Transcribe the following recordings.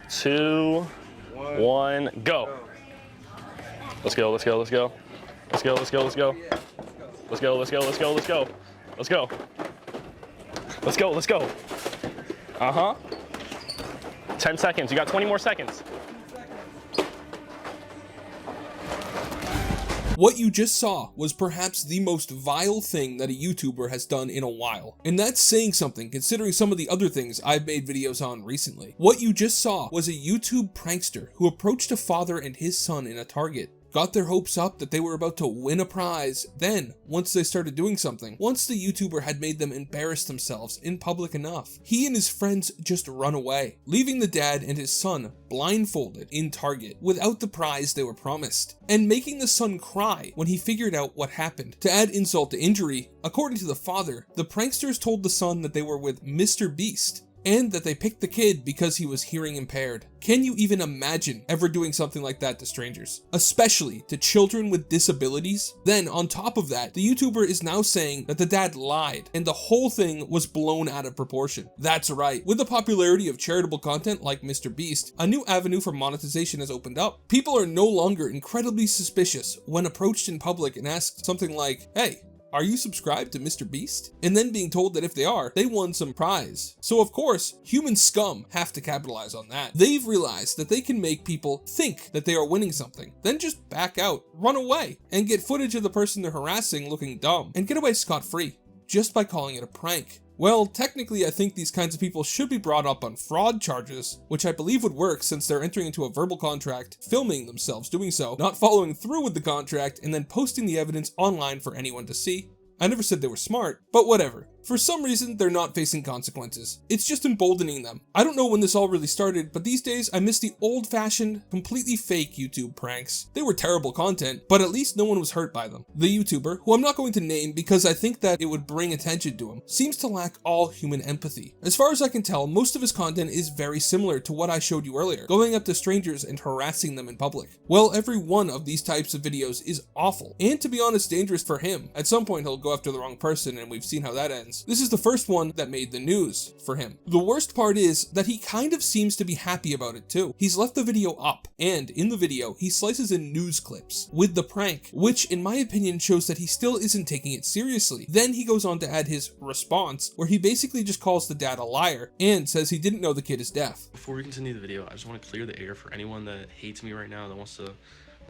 2, 1, go. Let's go, let's go, let's go. Let's go, let's go, let's go. Let's go, let's go, let's go, let's go. Let's go. Let's go, let's go. Uh-huh. 10 seconds, you got 20 more seconds. What you just saw was perhaps the most vile thing that a YouTuber has done in a while. And that's saying something considering some of the other things I've made videos on recently. What you just saw was a YouTube prankster who approached a father and his son in a Target. Got their hopes up that they were about to win a prize. Then, once they started doing something, once the YouTuber had made them embarrass themselves in public enough, he and his friends just run away, leaving the dad and his son blindfolded in Target without the prize they were promised, and making the son cry when he figured out what happened. To add insult to injury, according to the father, the pranksters told the son that they were with Mr. Beast, and that they picked the kid because he was hearing impaired. Can you even imagine ever doing something like that to strangers? Especially to children with disabilities? Then, on top of that, the YouTuber is now saying that the dad lied, and the whole thing was blown out of proportion. That's right, with the popularity of charitable content like Mr. Beast, a new avenue for monetization has opened up. People are no longer incredibly suspicious when approached in public and asked something like, "Hey, are you subscribed to Mr. Beast?" And then being told that if they are, they won some prize. So of course, human scum have to capitalize on that. They've realized that they can make people think that they are winning something, then just back out, run away, and get footage of the person they're harassing looking dumb, and get away scot-free, just by calling it a prank. Well, technically I think these kinds of people should be brought up on fraud charges, which I believe would work since they're entering into a verbal contract, filming themselves doing so, not following through with the contract, and then posting the evidence online for anyone to see. I never said they were smart, but whatever. For some reason, they're not facing consequences. It's just emboldening them. I don't know when this all really started, but these days I miss the old-fashioned, completely fake YouTube pranks. They were terrible content, but at least no one was hurt by them. The YouTuber, who I'm not going to name because I think that it would bring attention to him, seems to lack all human empathy. As far as I can tell, most of his content is very similar to what I showed you earlier, going up to strangers and harassing them in public. Well, every one of these types of videos is awful, and to be honest, dangerous for him. At some point he'll go after the wrong person, and we've seen how that ends. This is the first one that made the news for him. The worst part is that he kind of seems to be happy about it too. He's left the video up, and in the video, he slices in news clips with the prank, which in my opinion shows that he still isn't taking it seriously. Then he goes on to add his response, where he basically just calls the dad a liar, and says he didn't know the kid is deaf. Before we continue the video, I just want to clear the air for anyone that hates me right now, that wants to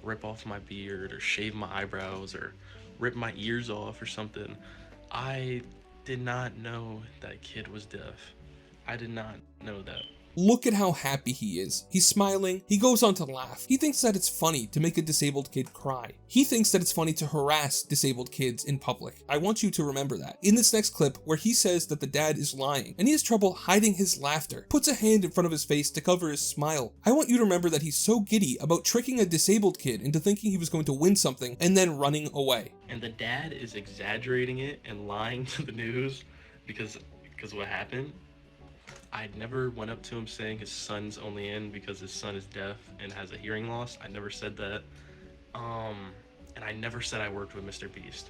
rip off my beard, or shave my eyebrows, or rip my ears off or something. I did not know that kid was deaf. I did not know that. Look at how happy he is. He's smiling. He goes on to laugh. He thinks that it's funny to make a disabled kid cry. He thinks that it's funny to harass disabled kids in public. I want you to remember that. In this next clip, where he says that the dad is lying and he has trouble hiding his laughter, puts a hand in front of his face to cover his smile. I want you to remember that he's so giddy about tricking a disabled kid into thinking he was going to win something and then running away. And the dad is exaggerating it and lying to the news because what happened? I never went up to him saying his son's only in because his son is deaf and has a hearing loss. I never said that. And I never said I worked with Mr. Beast.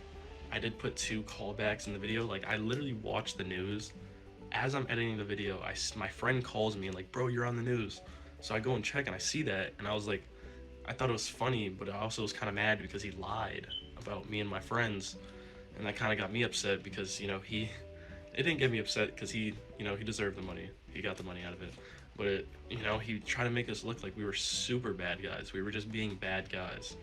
I did put 2 callbacks in the video. Like, I literally watched the news. As I'm editing the video, my friend calls me and like, "Bro, you're on the news." So I go and check and I see that, and I was like, I thought it was funny, but I also was kind of mad because he lied about me and my friends. And that kind of got me upset because, you know, it didn't get me upset because he deserved the money. He got the money out of it. But he tried to make us look like we were super bad guys. We were just being bad guys.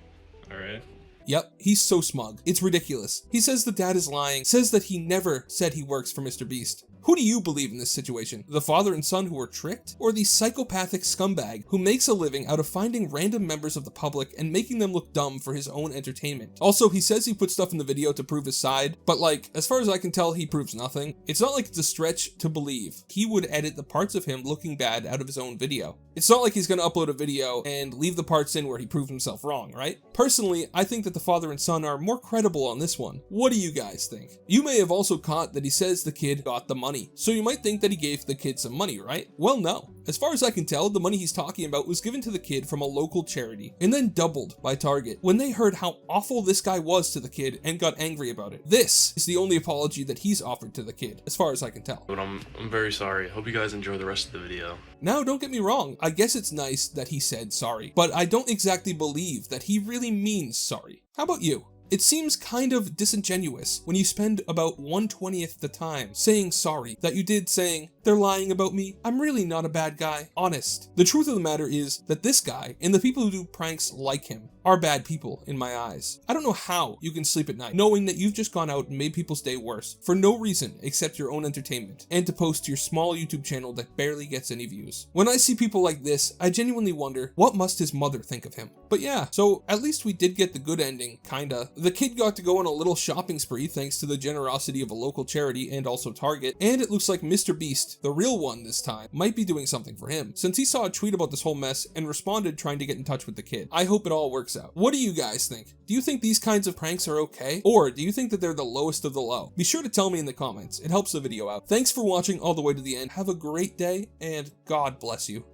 All right? Yep, he's so smug. It's ridiculous. He says the dad is lying, says that he never said he works for Mr. Beast. Who do you believe in this situation? The father and son who were tricked? Or the psychopathic scumbag who makes a living out of finding random members of the public and making them look dumb for his own entertainment? Also, he says he put stuff in the video to prove his side, but like, as far as I can tell, he proves nothing. It's not like it's a stretch to believe he would edit the parts of him looking bad out of his own video. It's not like he's gonna upload a video and leave the parts in where he proved himself wrong, right? Personally, I think that the father and son are more credible on this one. What do you guys think? You may have also caught that he says the kid got the money. So you might think that he gave the kid some money, right? Well, no. As far as I can tell, the money he's talking about was given to the kid from a local charity, and then doubled by Target when they heard how awful this guy was to the kid and got angry about it. This is the only apology that he's offered to the kid, as far as I can tell. But I'm very sorry. Hope you guys enjoy the rest of the video. Now, don't get me wrong, I guess it's nice that he said sorry, but I don't exactly believe that he really means sorry. How about you? It seems kind of disingenuous when you spend about 1/20th the time saying sorry that you did saying, "They're lying about me, I'm really not a bad guy." Honest. The truth of the matter is that this guy, and the people who do pranks like him, are bad people in my eyes. I don't know how you can sleep at night knowing that you've just gone out and made people's day worse for no reason except your own entertainment, and to post to your small YouTube channel that barely gets any views. When I see people like this, I genuinely wonder, what must his mother think of him? But yeah, so at least we did get the good ending, kinda. The kid got to go on a little shopping spree thanks to the generosity of a local charity and also Target, and it looks like Mr. Beast, the real one this time, might be doing something for him, since he saw a tweet about this whole mess and responded trying to get in touch with the kid. I hope it all works out. What do you guys think? Do you think these kinds of pranks are okay? Or do you think that they're the lowest of the low? Be sure to tell me in the comments. It helps the video out. Thanks for watching all the way to the end. Have a great day, and God bless you.